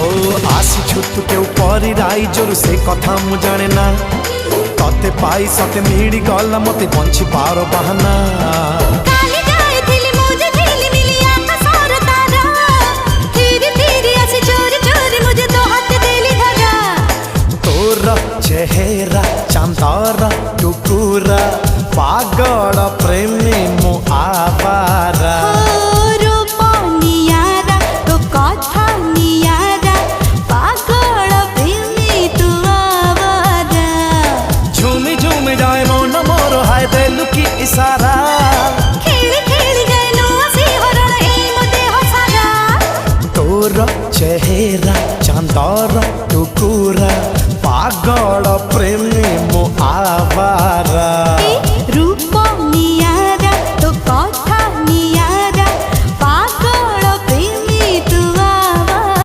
आसीछु तू केउ परी राइजोर से कथा मु जाने ना तते पाई सते मिली गला मते पंछी पार बहाना काली जाए दिल मुझे दिल मिली आकाशर तारा धीरे धीरे ऐसे चोरी चोरी मुझे तो हाथ दिली धरा तोर चेहरा चांदार टुकुरा पागल प्रेमी मु आवारा इशारा खेली खेली गए नुआ सी हरण ए मुदे हो सारा तोर चेहरा चांदर टुकुरा पागल प्रेमी मु आवारा।